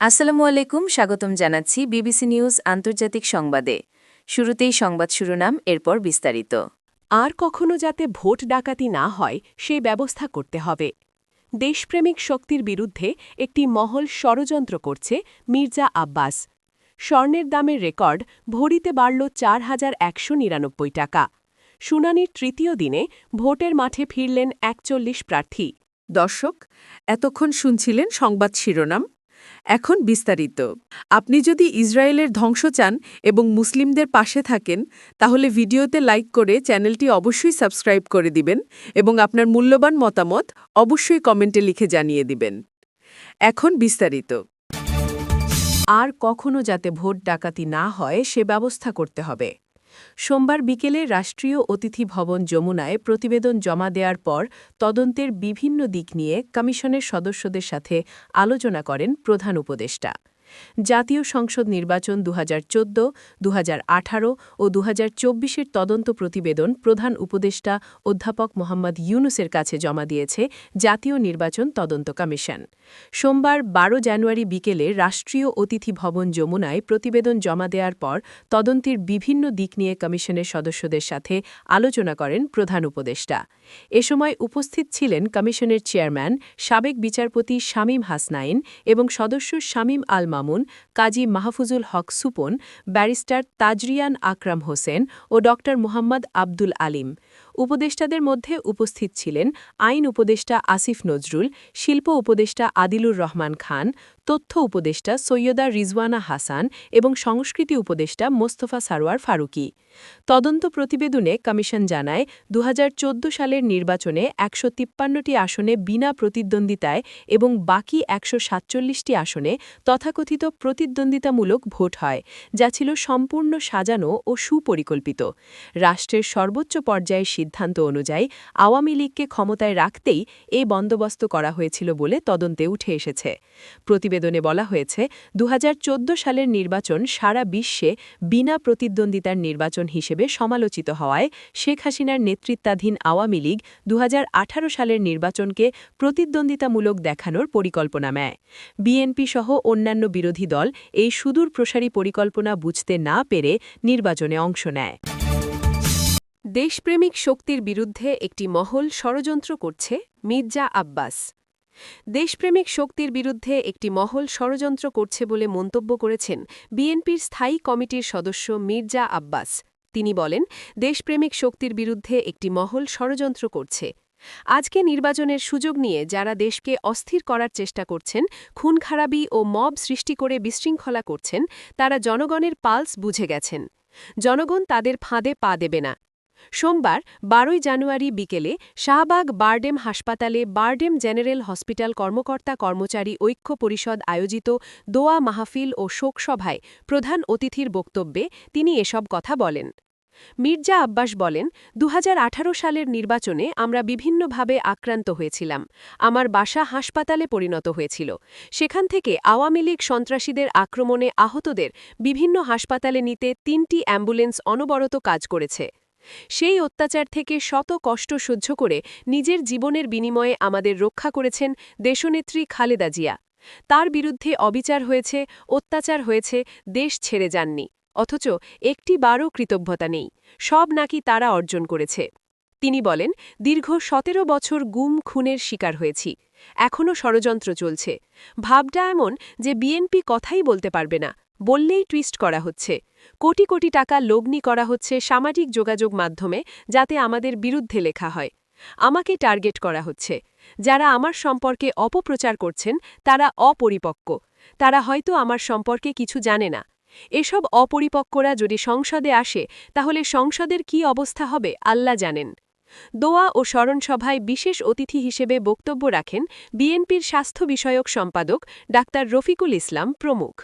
আসসালামু আলাইকুম, স্বাগতম জানাচ্ছি বিবিসি নিউজ আন্তর্জাতিক সংবাদে। শুরুতেই সংবাদ শিরোনাম, এরপর বিস্তারিত। আর কখনো যাতে ভোট ডাকাতি না হয় সেই ব্যবস্থা করতে হবে। দেশপ্রেমিক শক্তির বিরুদ্ধে একটি মহল ষড়যন্ত্র করছে মির্জা আব্বাস। স্বর্ণের দামের রেকর্ড ভরিতে বাড়ল ৪,১৯৯ টাকা। শুনানির তৃতীয় দিনে ভোটের মাঠে ফিরলেন ৪১ প্রার্থী। দর্শক, এতক্ষণ শুনছিলেন সংবাদ শিরোনাম। এখন বিস্তারিত। আপনি যদি ইসরায়েলের ধ্বংস চান এবং মুসলিমদের পাশে থাকেন, তাহলে ভিডিওতে লাইক করে চ্যানেলটি অবশ্যই সাবস্ক্রাইব করে দিবেন এবং আপনার মূল্যবান মতামত অবশ্যই কমেন্টে লিখে জানিয়ে দিবেন। এখন বিস্তারিত। আর কখনো যাতে ভোট ডাকাতি না হয় সে ব্যবস্থা করতে হবে। সোমবার বিকেলে রাষ্ট্রীয় অতিথি ভবন যমুনায় প্রতিবেদন জমা দেওয়ার পর তদন্তের বিভিন্ন দিক নিয়ে কমিশনের সদস্যদের সাথে আলোচনা করেন প্রধান উপদেষ্টা। জাতীয় সংসদ নির্বাচন ২০১৪, ২০১৮ ও ২০২৪-এর তদন্ত প্রতিবেদন প্রধান উপদেষ্টা অধ্যাপক মোহাম্মদ ইউনুসের কাছে জমা দিয়েছে জাতীয় নির্বাচন তদন্ত কমিশন। সোমবার ১২ জানুয়ারি বিকেলে রাষ্ট্রীয় অতিথি ভবন যমুনায় প্রতিবেদন জমা দেওয়ার পর তদন্তের বিভিন্ন দিক নিয়ে কমিশনের সদস্যদের সাথে আলোচনা করেন প্রধান উপদেষ্টা। এ সময় উপস্থিত ছিলেন কমিশনের চেয়ারম্যান, সাবেক বিচারপতি শামীম হাসনাইন এবং সদস্য শামীম আল মামুন, কাজী মাহফুজুল হক সুপন, ব্যারিস্টার তাজরিয়ান আকরাম হোসেন ও ড. মোহাম্মদ আব্দুল আলিম। উপদেষ্টাদের মধ্যে উপস্থিত ছিলেন আইন উপদেষ্টা আসিফ নজরুল, শিল্প উপদেষ্টা আদিলুর রহমান খান, তথ্য উপদেষ্টা সৈয়দা রিজওয়ানা হাসান এবং সংস্কৃতি উপদেষ্টা মোস্তফা সারোয়ার ফারুকী। তদন্ত প্রতিবেদনে কমিশন জানায়, ২০১৪ সালের নির্বাচনে ১৫৩টি আসনে বিনা প্রতিদ্বন্দ্বিতায় এবং বাকি ১৪৭টি আসনে তথাকথিত প্রতিদ্বন্দ্বিতামূলক ভোট হয়, যা ছিল সম্পূর্ণ সাজানো ও সুপরিকল্পিত। রাষ্ট্রের সর্বোচ্চ পর্যায়ের সিদ্ধান্ত অনুযায়ী আওয়ামী লীগকে ক্ষমতায় রাখতেই এই বন্দোবস্ত করা হয়েছিল বলে তদন্তে উঠে এসেছে। প্রতিবেদনে বলা হয়েছে, ২০১৪ সালের নির্বাচন সারা বিশ্বে বিনা প্রতিদ্বন্দ্বিতার নির্বাচন হিসেবে সমালোচিত হওয়ায় শেখ হাসিনার নেতৃত্বাধীন আওয়ামী লীগ ২০১৮ সালের নির্বাচনকে প্রতিদ্বন্দ্বিতামূলক দেখানোর পরিকল্পনা নেয়। বিএনপি সহ অন্যান্য বিরোধী দল এই সুদূর প্রসারী পরিকল্পনা বুঝতে না পেরে নির্বাচনে অংশ নেয়। দেশপ্রেমিক শক্তির বিরুদ্ধে একটি মহল ষড়যন্ত্র করছে মির্জা আব্বাস। দেশপ্রেমিক শক্তির বিরুদ্ধে একটি মহল ষড়যন্ত্র করছে বলে মন্তব্য করেছেন বিএনপির স্থায়ী কমিটির সদস্য মির্জা আব্বাস। তিনি বলেন, দেশপ্রেমিক শক্তির বিরুদ্ধে একটি মহল ষড়যন্ত্র করছে। আজকে নির্বাচনের সুযোগ নিয়ে যারা দেশকে অস্থির করার চেষ্টা করছেন, খুনখারাবি ও মব সৃষ্টি করে বিশৃঙ্খলা করছেন, তারা জনগণের পালস বুঝে গেছেন। জনগণ তাদের ফাঁদে পা দেবে না। সোমবার ১২ জানুয়ারি বিকেলে শাহবাগ বারডেম হাসপাতালে বারডেম জেনারেল হসপিটাল কর্মকর্তা-কর্মচারী ঐক্য পরিষদ আয়োজিত দোয়া মাহফিল ও শোকসভায় প্রধান অতিথির বক্তব্যে তিনি এসব কথা বলেন। মির্জা আব্বাস বলেন, ২০১৮ সালের নির্বাচনে আমরা বিভিন্নভাবে আক্রান্ত হয়েছিলাম। আমার বাসা হাসপাতালে পরিণত হয়েছিল। সেখান থেকে আওয়ামী লীগ সন্ত্রাসীদের আক্রমণে আহতদের বিভিন্ন হাসপাতালে নিতে ৩টি অ্যাম্বুলেন্স অনবরত কাজ করেছে। সেই অত্যাচার থেকে শত কষ্ট সহ্য করে নিজের জীবনের বিনিময়ে আমাদের রক্ষা করেছেন দেশনেত্রী খালেদা জিয়া। তার বিরুদ্ধে অবিচার হয়েছে, অত্যাচার হয়েছে, দেশ ছেড়ে যাননি। অথচ একটিবারও কৃতজ্ঞতা নেই। সব নাকি তারা অর্জন করেছে। তিনি বলেন, দীর্ঘ ১৭ বছর গুম খুনের শিকার হয়েছি। এখনও ষড়যন্ত্র চলছে। ভাবটা এমন যে বিএনপি কথাই বলতে পারবে না, বললেই টুইস্ট করা হচ্ছে। কোটি কোটি টাকা লগ্নি করা হচ্ছে সামাজিক যোগাযোগ মাধ্যমে, যাতে আমাদের বিরুদ্ধে লেখা হয়। আমাকে টার্গেট করা হচ্ছে। যারা আমার সম্পর্কে অপপ্রচার করছেন তারা অপরিপক্ক। তারা হয়তো আমার সম্পর্কে কিছু জানে না। এসব অপরিপক্করা যদি সংসদে আসে, তাহলে সংসদের কী অবস্থা হবে আল্লাহ জানেন। দোয়া ও স্মরণসভায় বিশেষ অতিথি হিসেবে বক্তব্য রাখেন বিএনপির স্বাস্থ্য বিষয়ক সম্পাদক ডাক্তার রফিকুল ইসলাম প্রমুখ।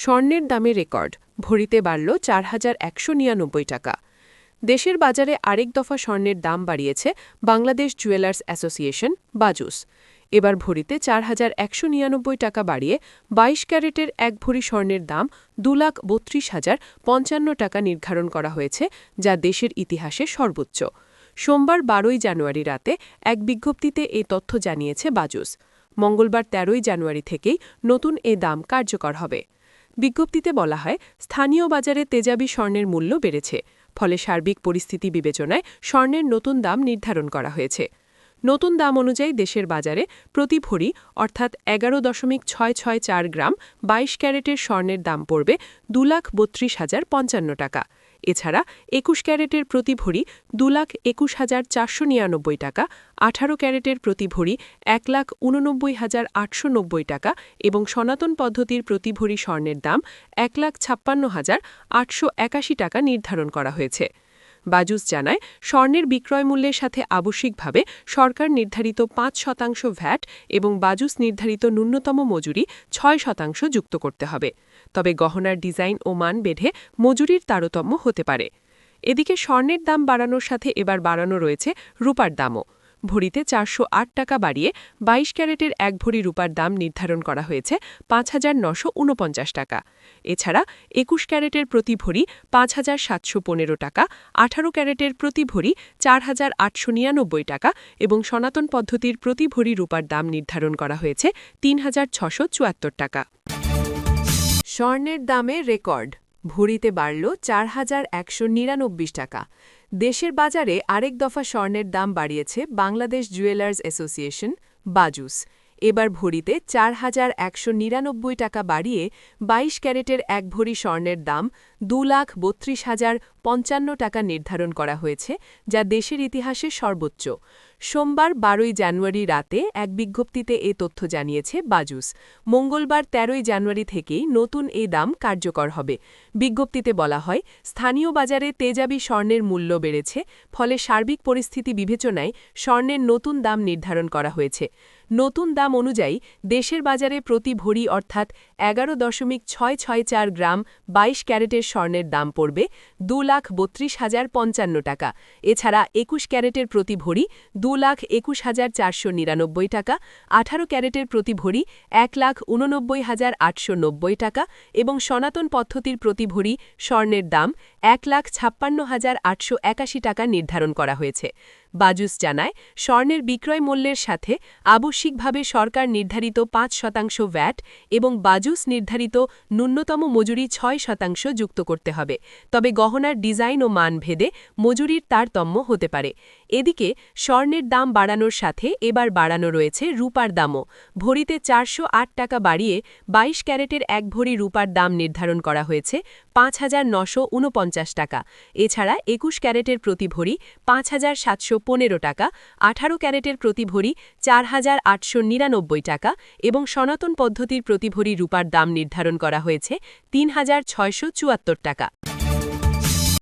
স্বর্ণের দামে রেকর্ড, ভরিতে বাড়ল ৪,১৯৯ টাকা। দেশের বাজারে আরেক দফা স্বর্ণের দাম বাড়িয়েছে বাংলাদেশ জুয়েলার্স অ্যাসোসিয়েশন বাজুস। এবার ভরিতে ৪,১৯৯ টাকা বাড়িয়ে ২২ ক্যারেটের এক ভরি স্বর্ণের দাম ২,৩২,০৫৫ টাকা নির্ধারণ করা হয়েছে, যা দেশের ইতিহাসে সর্বোচ্চ। সোমবার ১২ জানুয়ারি রাতে এক বিজ্ঞপ্তিতে এই তথ্য জানিয়েছে বাজুস। মঙ্গলবার ১৩ জানুয়ারি থেকেই নতুন এ দাম কার্যকর হবে। বিজ্ঞপ্তিতে বলা হয়, স্থানীয় বাজারে তেজাবি স্বর্ণের মূল্য বেড়েছে, ফলে সার্বিক পরিস্থিতি বিবেচনায় স্বর্ণের নতুন দাম নির্ধারণ করা হয়েছে। নতুন দাম অনুযায়ী দেশের বাজারে প্রতি ভরি অর্থাৎ ১১.৬৬৪ গ্রাম ২২ ক্যারেটের স্বর্ণের দাম পড়বে ২,৩২,০৫৫ টাকা। এছাড়া ২১ ক্যারেটের প্রতি ভরি ২,২১,৪৯৯ টাকা, ১৮ ক্যারেটের প্রতি ভরি ১,৮৯,৮৯০ টাকা এবং সনাতন পদ্ধতির প্রতি ভরি স্বর্ণের দাম ১,৫৬,৮৮১ টাকা নির্ধারণ করা হয়েছে। বাজুস জানায়, স্বর্ণের বিক্রয় মূল্যের সাথে আবশ্যিকভাবে সরকার নির্ধারিত ৫% ভ্যাট এবং বাজুস নির্ধারিত ন্যূনতম মজুরি ৬% যুক্ত করতে হবে। তবে গহনার ডিজাইন ও মান বেঁধে মজুরির তারতম্য হতে পারে। এদিকে স্বর্ণের দাম বাড়ানোর সাথে এবার বাড়ানো রয়েছে রূপার দামও। ভরিতে ৪০৮ টাকা বাড়িয়ে ২২ ক্যারেটের ১ ভরি রূপার দাম নির্ধারণ করা হয়েছে ৫,৯৪৯ টাকা। এছাড়া ২১ ক্যারেটের প্রতি ভরি ৫,৭১৫ টাকা, ১৮ ক্যারেটের প্রতি ভরি ৪,৮৯৯ টাকা এবং সনাতন পদ্ধতির প্রতি ভরি রূপার দাম নির্ধারণ করা হয়েছে ৩,৬৭৪ টাকা। স্বর্ণের দামে রেকর্ড, ভরিতে বাড়ল ৪,১৯৯ টাকা। দেশের বাজারে আরেক দফা স্বর্ণের দাম বাড়িয়েছে বাংলাদেশ জুয়েলার্স অ্যাসোসিয়েশন বাজুস। এবার ভরিতে ৪,১৯৯ টাকা বাড়িয়ে ২২ ক্যারেটের ১ ভরি স্বর্ণের দাম ২,৩২,০৫৫ টাকা নির্ধারণ করা হয়েছে, যা দেশের ইতিহাসে সর্বোচ্চ। সোমবার ১২ জানুয়ারি রাতে এক বিজ্ঞপ্তিতে এ তথ্য জানিয়েছে বাজুস। মঙ্গলবার ১৩ জানুয়ারি থেকেই নতুন এ দাম কার্যকর হবে। বিজ্ঞপ্তিতে বলা হয়, স্থানীয় বাজারে তেজাবি স্বর্ণের মূল্য বেড়েছে, ফলে সার্বিক পরিস্থিতি বিবেচনায় স্বর্ণের নতুন দাম নির্ধারণ করা হয়েছে। নতুন দাম অনুযায়ী দেশের বাজারে প্রতি ভরি অর্থাৎ ১১.৬৬৪ গ্রাম ২২ ক্যারেটের স্বর্ণের দাম পড়বে ২,৩২,০৫৫ টাকা। এছাড়া ২১ ক্যারেটের প্রতি ভরি ২,২১,৪৯৯ টাকা, ১৮ ক্যারেটের প্রতি ভরি ১,৮৯,৮৯০ টাকা এবং সনাতন পদ্ধতির প্রতি ভরি স্বর্ণের দাম ১,৫৬,৮৮১ টাকা নির্ধারণ করা হয়েছে। বাজুস জানায়, স্বর্ণের বিক্রয় মূল্যের সাথে আবশ্যিকভাবে সরকার নির্ধারিত ৫% ভ্যাট এবং বাজুস নির্ধারিত ন্যূনতম মজুরি ৬% যুক্ত করতে হবে। তবে গহনার ডিজাইন ও মান ভেদে মজুরির তারতম্য হতে পারে। এদিকে স্বর্ণের দাম বাড়ানোর সাথে এবার বাড়ানো রয়েছে রূপার দামও। ভরিতে ৪০৮ টাকা বাড়িয়ে ২২ ক্যারেটের ১ ভরি রূপার দাম নির্ধারণ করা হয়েছে ৫,৯৪৯ টাকা। এছাড়া ২১ ক্যারেটের প্রতি ভরি ৫,৭১৫ টাকা, ১৮ ক্যারেটের প্রতি ভরি ৪,৮৯৯ টাকা এবং সনাতন পদ্ধতির প্রতি ভরি রূপার দাম নির্ধারণ করা হয়েছে ৩,৬৭৪ টাকা।